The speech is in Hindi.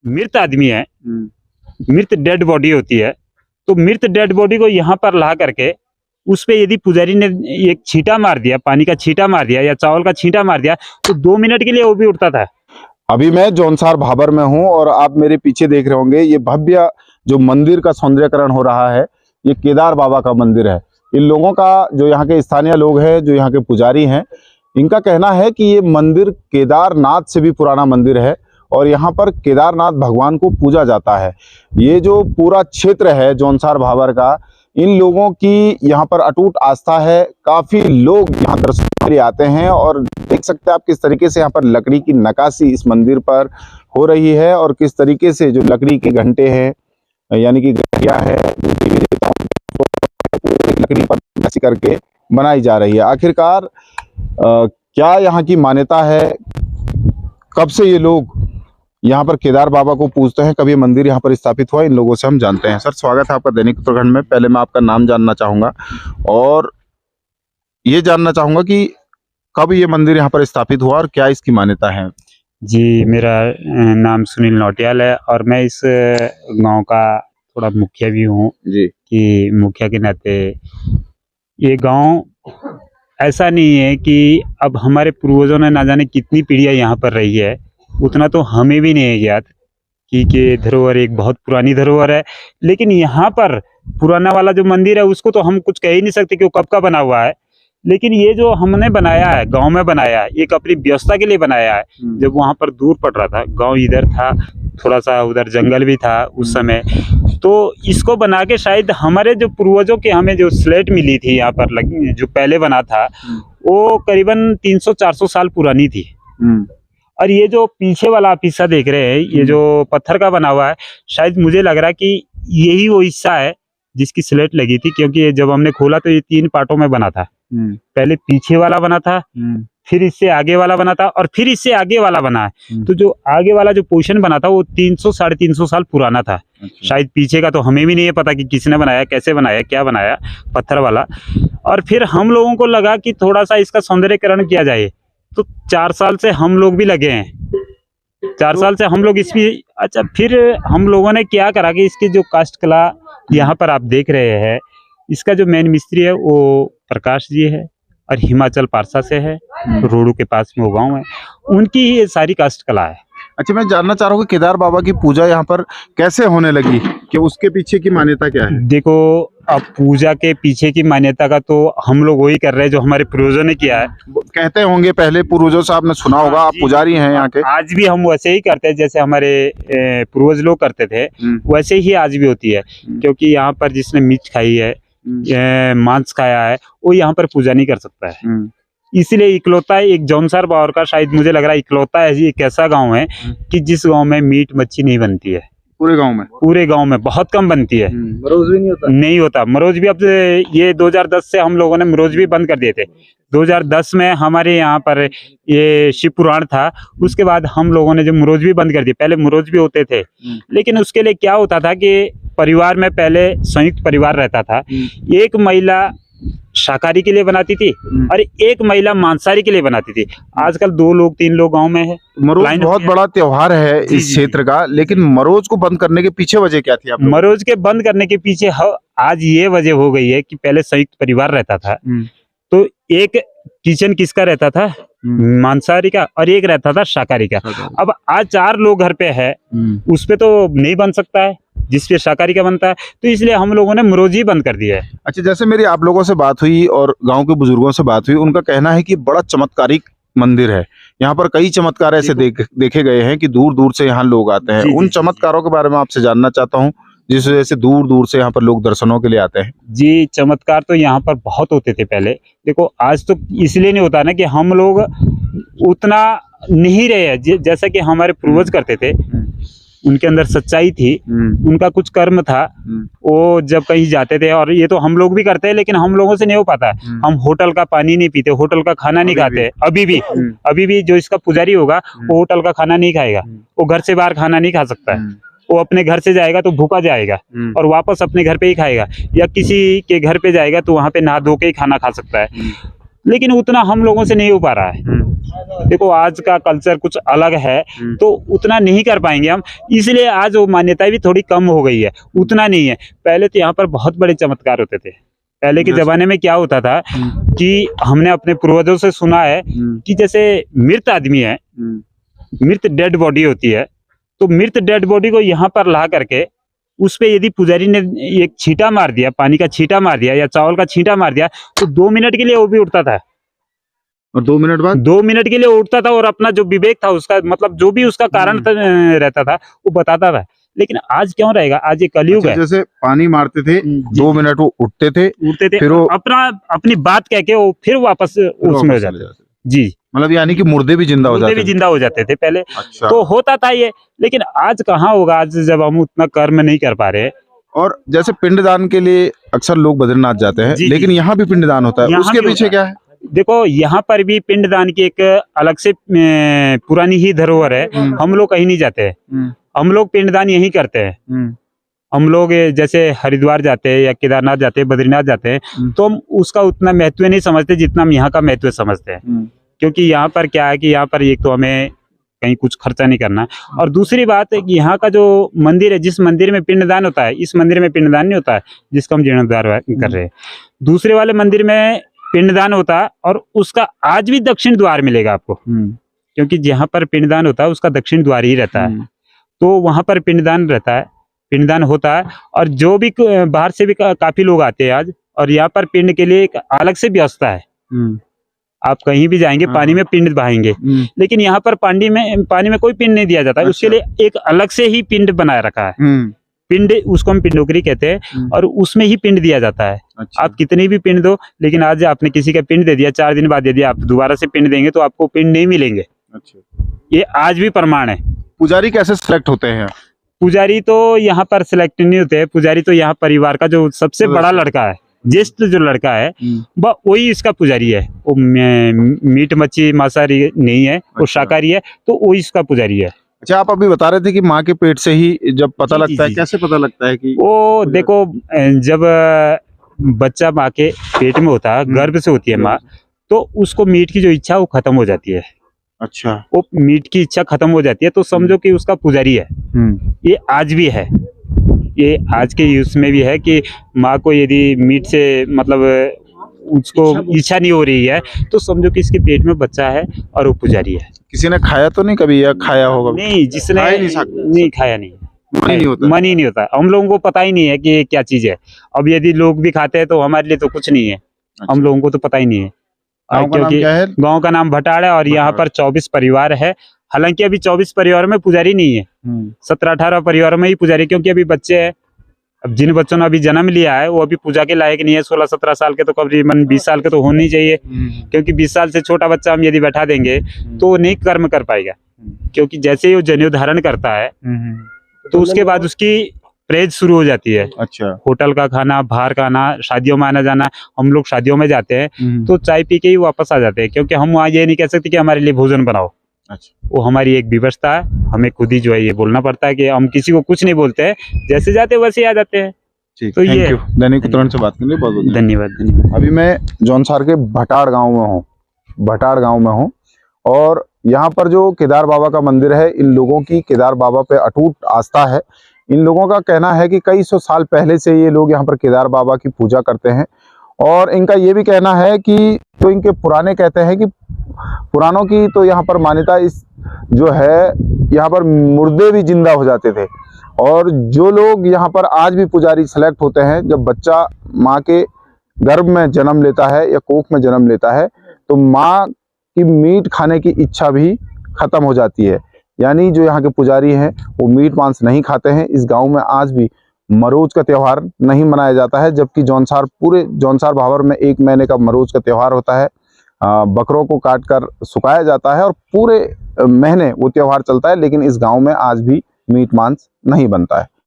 मृत आदमी है, मृत डेड बॉडी होती है, तो मृत डेड बॉडी को यहाँ पर ला करके उस पे यदि पुजारी ने एक छींटा मार दिया, पानी का छींटा मार दिया या चावल का छींटा मार दिया, तो 2 मिनट के लिए वो भी उठता था। अभी मैं जौनसार भाबर में हूँ और आप मेरे पीछे देख रहे होंगे ये भव्य जो मंदिर का सौंदर्यकरण हो रहा है, ये केदार बाबा का मंदिर है। इन लोगों का, जो यहाँ के स्थानीय लोग हैं, जो यहाँ के पुजारी हैं, इनका कहना है कि ये मंदिर केदारनाथ से भी पुराना मंदिर है और यहाँ पर केदारनाथ भगवान को पूजा जाता है। ये जो पूरा क्षेत्र है जौनसार भाबर का, इन लोगों की यहाँ पर अटूट आस्था है। काफी लोग यहाँ दर्शन के लिए आते हैं और देख सकते हैं आप किस तरीके से यहाँ पर लकड़ी की नक्काशी इस मंदिर पर हो रही है और किस तरीके से जो लकड़ी के घंटे हैं, यानी कि घंटियां है, लकड़ी पर नक्काशी करके बनाई जा रही है। आखिरकार क्या यहाँ की मान्यता है, कब से ये लोग यहाँ पर केदार बाबा को पूजते हैं, कभी मंदिर यहाँ पर स्थापित हुआ, इन लोगों से हम जानते हैं। सर, स्वागत है आपका दैनिक उत्तराखंड में। पहले मैं आपका नाम जानना चाहूंगा और ये जानना चाहूंगा कि कब ये मंदिर यहाँ पर स्थापित हुआ और क्या इसकी मान्यता है। जी, मेरा नाम सुनील नौटियाल है और मैं इस गांव का थोड़ा मुखिया भी हूँ जी। कि मुखिया के नाते ये गांव ऐसा नहीं है कि अब हमारे पूर्वजों ने ना जाने कितनी पीढ़ियां यहाँ पर रही है, उतना तो हमें भी नहीं ज्ञात कि धरोहर एक बहुत पुरानी धरोहर है। लेकिन यहाँ पर पुराना वाला जो मंदिर है उसको तो हम कुछ कह ही नहीं सकते कि वो कब का बना हुआ है। लेकिन ये जो हमने बनाया है, गांव में बनाया है, एक अपनी व्यवस्था के लिए बनाया है। जब वहाँ पर दूर पड़ रहा था, गांव इधर था, थोड़ा सा उधर जंगल भी था उस समय, तो इसको बना के शायद हमारे जो पूर्वजों के हमें जो स्लेट मिली थी यहाँ पर जो पहले बना था, वो करीबन 300-400 साल पुरानी थी। और ये जो पीछे वाला आप हिस्सा देख रहे हैं, ये जो पत्थर का बना हुआ है, शायद मुझे लग रहा है कि यही वो हिस्सा है जिसकी स्लेट लगी थी, क्योंकि जब हमने खोला तो ये 3 पार्टों में बना था। पहले पीछे वाला बना था, फिर इससे आगे वाला बना था और फिर इससे आगे वाला बना है। तो जो आगे वाला जो पोर्शन बना था वो 300-350 साल पुराना था। शायद पीछे का तो हमें भी नहीं है पता कि किसने बनाया, कैसे बनाया, क्या बनाया, पत्थर वाला। और फिर हम लोगों को लगा कि थोड़ा सा इसका सौंदर्यकरण किया जाए, तो 4 साल से हम लोग भी लगे हैं। 4 साल से हम लोग इसकी फिर हम लोगों ने क्या करा कि इसकी जो काष्ठ कला यहाँ पर आप देख रहे हैं, इसका जो मेन मिस्त्री है वो प्रकाश जी है और हिमाचल पारसा से है, रोडू के पास में वो गाँव है, उनकी ही ये सारी काष्ठ कला है। अच्छा, मैं जानना चाह रहा हूँ कि केदार बाबा की पूजा यहाँ पर कैसे होने लगी, कि उसके पीछे की मान्यता क्या है। देखो, अब पूजा के पीछे की मान्यता का तो हम लोग वही कर रहे हैं जो हमारे पूर्वजों ने किया है। कहते होंगे पहले पूर्वजों से आपने सुना होगा, आप पुजारी हैं यहाँ के। आज भी हम वैसे ही करते हैं जैसे हमारे पूर्वज लोग करते थे, वैसे ही आज भी होती है। क्योंकि यहाँ पर जिसने मीट खाई है, मांस खाया है, वो यहाँ पर पूजा नहीं कर सकता है। इसलिए इकलौता एक जौनसार बावर का, शायद मुझे लग रहा है इकलौता एक ऐसा गांव है कि जिस गांव में मीट मच्छी नहीं बनती है। पूरे गांव में बहुत कम बनती है। मरोज भी नहीं होता। मरोज भी अब ये 2010 से हम लोगों ने मरोज भी बंद कर दिए थे। 2010 में हमारे यहाँ पर ये शिव पुराण था, उसके बाद हम लोगों ने जो मरोज भी बंद कर दिए। पहले मरोज भी होते थे, लेकिन उसके लिए क्या होता था कि परिवार में पहले संयुक्त परिवार रहता था। एक महिला शाकाहारी के लिए बनाती थी और एक महिला मांसाहारी के लिए बनाती थी। आजकल 2 लोग 3 लोग गांव में है। मरोज बहुत बड़ा त्योहार है इस क्षेत्र का, लेकिन मरोज को बंद करने के पीछे वजह क्या थी? मरोज के बंद करने के पीछे आज ये वजह हो गई है कि पहले संयुक्त परिवार रहता था, तो एक किचन किसका रहता था, मांसाहारी का, और एक रहता था शाकाहारी का। अब आज 4 लोग घर पे है, उस पे तो नहीं बन सकता है जिसपे शाकाहारी का बनता है, तो इसलिए हम लोगों ने मरोज ही बंद कर दिया है। अच्छा, जैसे मेरी आप लोगों से बात हुई और गांव के बुजुर्गों से बात हुई, उनका कहना है कि बड़ा चमत्कारिक मंदिर है। यहाँ पर कई चमत्कार ऐसे देखे गए हैं कि दूर दूर से यहाँ लोग आते हैं। उन चमत्कारों के बारे में आपसे जानना चाहता हूँ, जिस वजह से दूर दूर से यहाँ पर लोग दर्शनों के लिए आते हैं। जी, चमत्कार तो यहाँ पर बहुत होते थे पहले। देखो, आज तो इसलिए नहीं होता ना कि हम लोग उतना नहीं रहे हैं जैसा कि हमारे पूर्वज करते थे। उनके अंदर सच्चाई थी, उनका कुछ कर्म था, वो जब कहीं जाते थे, और ये तो हम लोग भी करते हैं, लेकिन हम लोगों से नहीं हो पाता है। हम होटल का पानी नहीं पीते, होटल का खाना नहीं खाते। अभी भी जो इसका पुजारी होगा वो होटल का खाना नहीं खाएगा, वो घर से बाहर खाना नहीं खा सकता है। वो अपने घर से जाएगा तो भूखा जाएगा और वापस अपने घर पे ही खाएगा, या किसी के घर पे जाएगा तो वहां पे नहा धो के ही खाना खा सकता है। लेकिन उतना हम लोगों से नहीं हो पा रहा है। देखो आज का कल्चर कुछ अलग है, तो उतना नहीं कर पाएंगे हम, इसलिए आज वो मान्यता भी थोड़ी कम हो गई है, उतना नहीं है। पहले तो यहाँ पर बहुत बड़े चमत्कार होते थे। पहले के जमाने में क्या होता था कि हमने अपने पूर्वजों से सुना है कि जैसे मृत आदमी है, मृत डेड बॉडी होती है, तो मृत डेड बॉडी को यहाँ पर ला करके उस पे यदि पुजारी ने एक छींटा मार दिया, पानी का छींटा मार दिया या चावल का छींटा मार दिया, तो 2 मिनट के लिए वो भी उठता था। और 2 मिनट बाद 2 मिनट के लिए उठता था और अपना जो विवेक था उसका, मतलब जो भी उसका कारण रहता था वो बताता था। लेकिन आज क्यों रहेगा? आज ये कलयुग है। जैसे पानी मारते थे, 2 मिनट वो उठते थे, फिर वो अपनी बात कह के वो फिर वापस उसमें हो जाते। जी, मतलब यानी कि मुर्दे भी जिंदा हो जाते थे पहले। अच्छा। तो होता था ये, लेकिन आज कहाँ होगा, आज जब हम उतना कर्म नहीं कर पा रहे। और जैसे पिंडदान के लिए अक्सर लोग बद्रीनाथ जाते हैं, लेकिन यहाँ भी पिंडदान होता है, उसके पीछे क्या है? देखो यहाँ पर भी पिंडदान की एक अलग से पुरानी ही धरोहर है। हम लोग कहीं नहीं जाते हैं, हम लोग पिंडदान यहीं करते हैं। हम लोग जैसे हरिद्वार जाते हैं या केदारनाथ जाते हैं, बद्रीनाथ जाते हैं, तो हम उसका उतना महत्व नहीं समझते जितना हम यहाँ का महत्व समझते हैं। क्योंकि यहाँ पर क्या है कि यहाँ पर एक तो हमें कहीं कुछ खर्चा नहीं करना, और दूसरी बात है कि यहाँ का जो मंदिर है, जिस मंदिर में पिंडदान होता है, इस मंदिर में पिंडदान नहीं होता है जिसका हम जीर्णोद्धार कर रहे हैं। दूसरे वाले मंदिर में पिंडदान होता है और उसका आज भी दक्षिण द्वार मिलेगा आपको, क्योंकि जहाँ पर पिंडदान होता है उसका दक्षिण द्वार ही रहता है। तो वहां पर पिंडदान रहता है, पिंडदान होता है, और जो भी बाहर से भी काफी लोग आते हैं आज, और यहाँ पर पिंड के लिए एक अलग से व्यवस्था है। आप कहीं भी जाएंगे पानी में पिंड बहाएंगे, लेकिन यहाँ पर पानी में कोई पिंड नहीं दिया जाता। अच्छा। उसके लिए एक अलग से ही पिंड बनाया रखा है। पिंड, उसको हम पिंडोकरी कहते हैं, और उसमें ही पिंड दिया जाता है। अच्छा। आप कितनी भी पिंड दो, लेकिन आज आपने किसी का पिंड दे दिया, 4 दिन बाद यदि आप दोबारा से पिंड देंगे तो आपको पिंड नहीं मिलेंगे। अच्छा। ये आज भी प्रमाण है। पुजारी कैसे सिलेक्ट होते हैं? पुजारी तो यहाँ पर सिलेक्ट नहीं होते हैं। पुजारी तो यहाँ परिवार का जो सबसे बड़ा लड़का है, ज्येष्ठ जो लड़का है, वही इसका पुजारी है। वो मीट मच्छी मांसाहारी नहीं है, वो शाकाहारी है, तो वो इसका पुजारी है। अच्छा, आप अभी बता रहे थे कि माँ के पेट से ही जब पता लगता है, कैसे पता लगता है कि वो? देखो, जब बच्चा माँ के पेट में होता है, गर्भ से होती है माँ, तो उसको मीट की जो इच्छा वो खत्म हो जाती है। अच्छा। वो मीट की इच्छा खत्म हो जाती है, तो समझो कि उसका पुजारी है। ये आज भी है, ये आज के यूथ में भी है कि माँ को यदि मीट से मतलब उसको इच्छा नहीं हो रही है, तो समझो कि इसके पेट में बच्चा है और वो पुजारी है। किसी ने खाया तो नहीं कभी, या खाया होगा? नहीं, जिसने नहीं खाया, नहीं मन ही नहीं होता। हम लोगों को पता ही नहीं है कि ये क्या चीज है। अब यदि लोग भी खाते हैं तो हमारे लिए तो कुछ नहीं है। अच्छा। हम लोगों को तो पता ही नहीं है। क्योंकि गांव का नाम भटाड़ है और यहाँ पर 24 परिवार है। हालांकि अभी 24 परिवार में पुजारी नहीं है, 17-18 परिवारों में ही पुजारी, क्योंकि अभी बच्चे हैं। अब जिन बच्चों ने अभी जन्म लिया है वो अभी पूजा के लायक नहीं है। 16-17 साल के तो करीबन 20 साल के तो होने ही चाहिए, क्योंकि 20 साल से छोटा बच्चा हम यदि बैठा देंगे तो वो नहीं कर्म कर पाएगा। क्योंकि जैसे ही वो जनेऊ धारण करता है तो उसके बाद उसकी प्रेज शुरू हो जाती है। अच्छा। होटल का खाना, बाहर का खाना, शादियों में आना जाना। हम लोग शादियों में जाते हैं तो चाय पी के ही वापस आ जाते हैं, क्योंकि हम वहाँ ये नहीं कह सकते कि हमारे लिए भोजन बनाओ। अच्छा। वो हमारी एक व्यवस्था है, हमें खुद ही जो है ये बोलना पड़ता है कि हम किसी को कुछ नहीं बोलते हैं, जैसे जाते वैसे ही आ जाते हैं। तो ये दैनिक उत्तरायण से बात करने के लिए बहुत धन्यवाद। अभी मैं जौनसार के भटाड़ गांव में हूँ, और यहाँ पर जो केदार बाबा का मंदिर है, इन लोगों की केदार बाबा पे अटूट आस्था है। इन लोगों का कहना है कि कई सौ साल पहले से ये लोग यहाँ पर केदार बाबा की पूजा करते हैं, और इनका ये भी कहना है कि तो इनके पुराने कहते हैं कि पुरानों की तो यहाँ पर मान्यता इस जो है, यहाँ पर मुर्दे भी जिंदा हो जाते थे। और जो लोग यहाँ पर आज भी पुजारी सेलेक्ट होते हैं, जब बच्चा माँ के गर्भ में जन्म लेता है या कोख में जन्म लेता है, तो माँ की मीट खाने की इच्छा भी खत्म हो जाती है। यानी जो यहाँ के पुजारी हैं वो मीट मांस नहीं खाते हैं। इस गांव में आज भी मरोज का त्यौहार नहीं मनाया जाता है, जबकि पूरे जौनसार भाबर में 1 महीने का मरोज का त्यौहार होता है। बकरों को काट कर सुखाया जाता है और पूरे महीने वो त्यौहार चलता है, लेकिन इस गांव में आज भी मीट मांस नहीं बनता है।